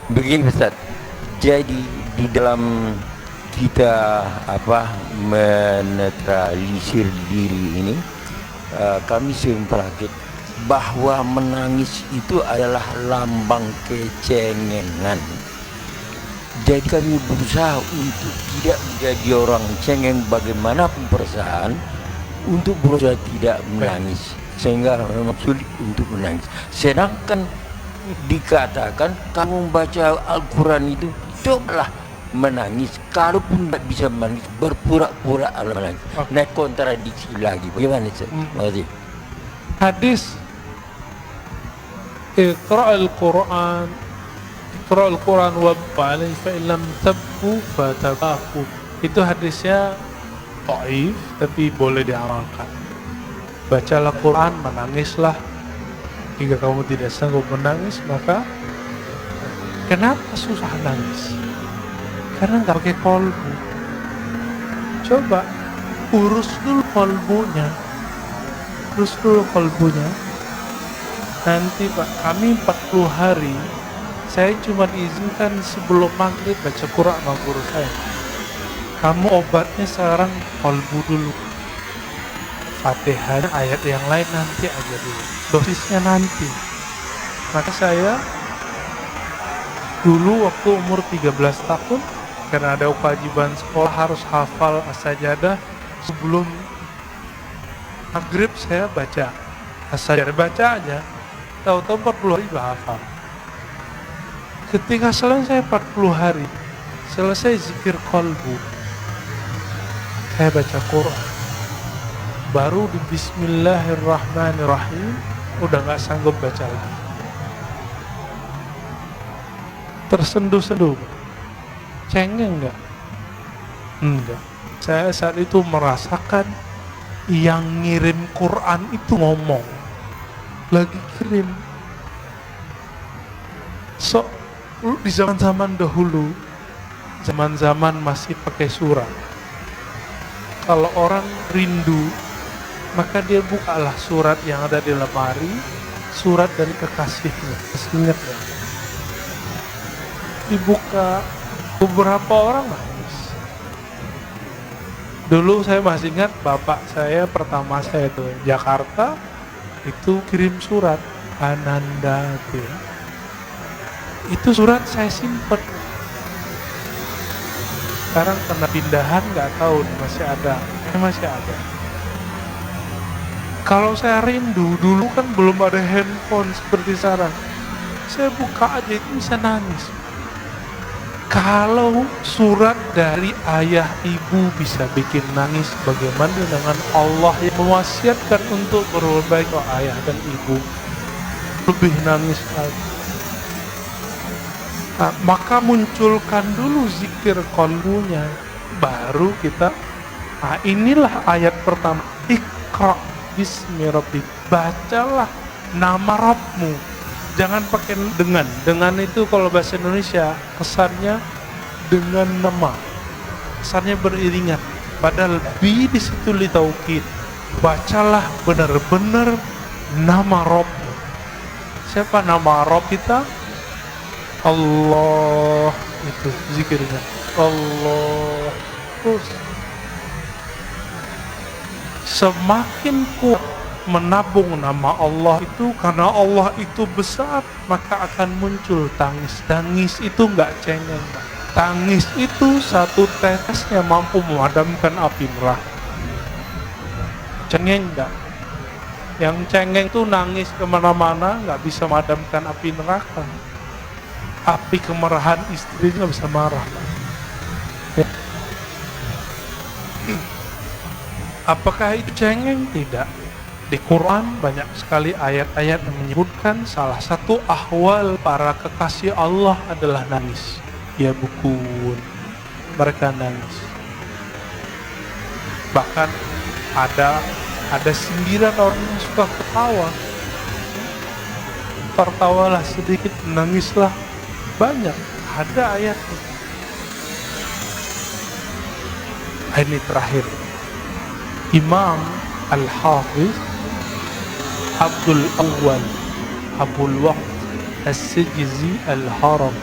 Begini Ustaz, jadi di dalam kita menetralisir diri ini, kami sering praktik bahwa menangis itu adalah lambang kecengengan. Jadi kami berusaha untuk tidak menjadi orang cengeng bagaimanapun perasaan, untuk berusaha tidak menangis, sehingga memang sulit untuk menangis. Sedangkan dikatakan kamu membaca Al-Quran itu cobalah menangis, kalaupun tidak bisa menangis berpura-pura menangis. Nah, kontradiksi lagi. Bagaimana sih? Hadis Iqra'al Quran wabqa alaihi fa illam tabku fatabaku. Itu hadisnya dhaif tapi boleh diamalkan. Bacalah Quran, menangislah. Jika kamu tidak sanggup menangis, maka kenapa susah nangis? Karena nggak pakai kolbu. Coba urus dulu kolbunya. Nanti Pak, kami 40 hari saya cuma diizinkan sebelum maghrib baca Quran sama guru saya. Kamu obatnya sekarang kolbu dulu. Fatihah, ayat yang lain nanti aja dulu, dosisnya nanti. Maka saya dulu waktu umur 13 tahun, karena ada kewajiban sekolah harus hafal as-sajadah, sebelum maghrib saya baca as-sajadah, baca aja, tahu-tahu 40 hari udah hafal. Ketika selesai 40 hari, selesai zikir kolbu, saya baca Quran, baru di Bismillahirrahmanirrahim udah gak sanggup baca lagi. Tersenduh-senduh. Cengeng gak? Enggak. Saya saat itu merasakan yang ngirim Quran itu ngomong, lagi kirim. Di zaman-zaman dahulu, zaman-zaman masih pakai surat, kalau orang rindu, maka dia bukalah surat yang ada di lemari, surat dari kekasihnya. Ingat ya? Dibuka, beberapa orang nangis. Dulu saya masih ingat bapak saya pertama saya itu Jakarta, itu kirim surat Ananda gitu ya. Itu surat saya simpen. Sekarang kena pindahan nggak tahu masih ada. Masih ada. Kalau saya rindu, dulu kan belum ada handphone seperti sekarang. Saya buka aja itu bisa nangis. Kalau surat dari ayah ibu bisa bikin nangis, bagaimana dengan Allah yang mewasiatkan untuk berbuat baik ke ayah dan ibu? Lebih nangis lagi. Nah, maka munculkan dulu zikir kolbunya, baru kita. Nah, inilah ayat pertama. Iqra bismi rabbik, bacalah nama Rabbmu. Jangan pakai dengan. Dengan itu kalau bahasa Indonesia kesannya dengan nama, kesannya beriringan. Padahal bi di situ li taukid. Bacalah benar-benar nama Rabbmu. Siapa nama Rabb kita? Allah, itu zikirnya. Allah. Terus semakin kuat menabung nama Allah itu, karena Allah itu besar, maka akan muncul tangis. Tangis itu nggak cengeng. Tangis itu satu tetesnya mampu memadamkan api neraka. Cengeng nggak? Yang cengeng itu nangis kemana-mana nggak bisa memadamkan api neraka. Api kemarahan istrinya bisa marah. Ya. Apakah itu cengeng? Tidak. Di Quran banyak sekali ayat-ayat yang menyebutkan salah satu ahwal para kekasih Allah adalah nangis. Ya bukun, mereka nangis. Bahkan ada sindiran orang yang suka ketawa. Tertawalah sedikit, nangislah banyak. Ada ayatnya. Ini terakhir. Imam Al-Hafiz Abdul Awwal Abul Waqt As-Sijizi Al-Haram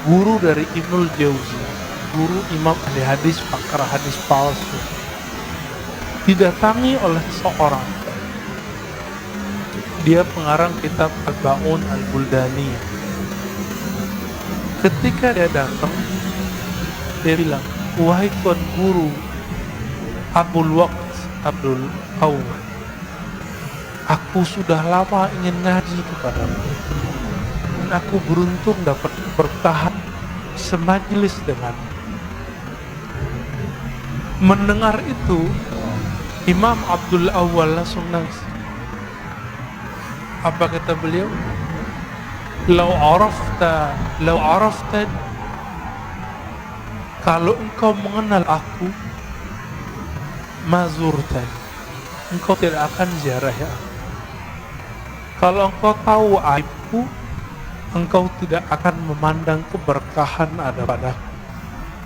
guru dari Ibnul Jauzi, guru imam ahli hadis, pakar hadis palsu, didatangi oleh seorang. Dia pengarang kitab Al-Ba'un Al-Buldani. Ketika dia datang, dia bilang, wahai tuan guru Abdul Waqt Abdul Awwal, aku sudah lama ingin ngaji kepadamu, dan aku beruntung dapat bertahan semajlis denganmu. Mendengar itu, Imam Abdul Awwal langsung nangis. Apa kata beliau? Lau arafta, kalau engkau mengenal aku, mazurtan, engkau tidak akan ziarah ya. Kalau engkau tahu aibku, engkau tidak akan memandang keberkahan ada padaku.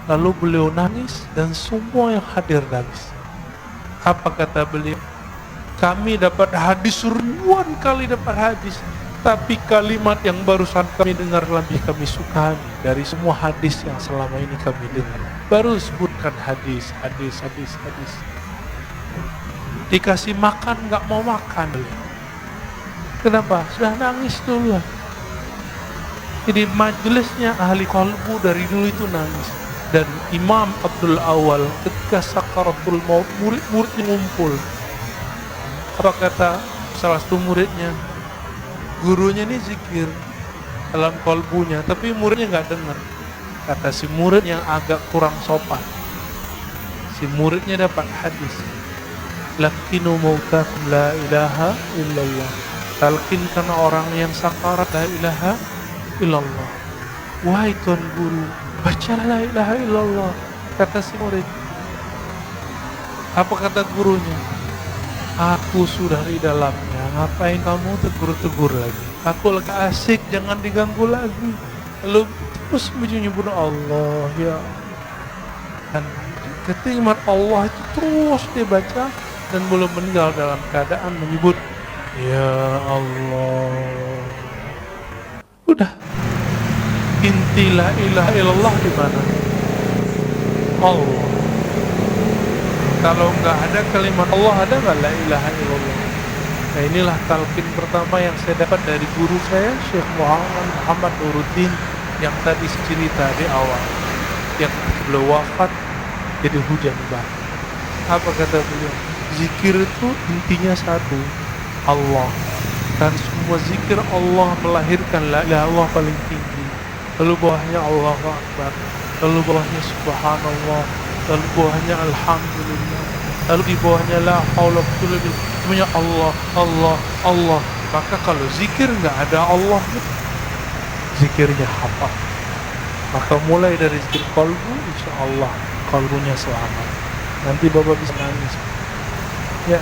Lalu beliau nangis dan semua yang hadir nangis. Apa kata beliau? Kami dapat hadis, ribuan kali dapat hadis, tapi kalimat yang barusan kami dengar lebih kami sukai dari semua hadis yang selama ini kami dengar. Baru sebutkan hadis. Dikasih makan nggak mau makan. Kenapa? Sudah nangis duluan. Jadi majelisnya ahli qalbu dari dulu itu nangis. Dan Imam Abdul Awwal ketika sakaratul maut, murid-muridnya ngumpul. Apa kata salah satu muridnya? Gurunya ini zikir dalam kalbunya, tapi muridnya nggak dengar. Kata si murid yang agak kurang sopan, si muridnya dapat hadis, lakinu mautakum la ilaha illallah, talkinkan orang yang sakarat la ilaha illallah. Wahai tuan guru, bacalah la ilaha illallah. Kata si murid. Apa kata gurunya? Aku sudah di dalamnya, ngapain kamu tegur-tegur lagi? Aku lagi asik, jangan diganggu lagi. Lalu terus menyebut Allah ya. Dan ketika Allah itu terus dibaca dan belum meninggal dalam keadaan menyebut ya Allah. Udah. Inti la ilaha illallah di mana? Allah. Kalau nggak ada kalimat Allah, ada nggak la ilaha illallah? Nah, inilah talqin pertama yang saya dapat dari guru saya, Syekh Muhammad Nuruddin, yang tadi cerita di awal, yang beliau wafat jadi hujan batu. Apa kata beliau? Zikir itu intinya satu, Allah. Dan semua zikir Allah melahirkan la ilaha illallah paling tinggi. Lalu bawahnya Allahu Akbar, lalu bawahnya Subhanallah, lalu bawahnya Alhamdulillah, lalu di bawahnya la haula wala quwwata illa Allah, Allah, Allah. Maka kalau zikir nggak ada Allah, zikirnya hampa. Maka mulai dari zikir qalbu, insya Allah qalbunya selamat. Nanti Bapak bisa nangis. Ya.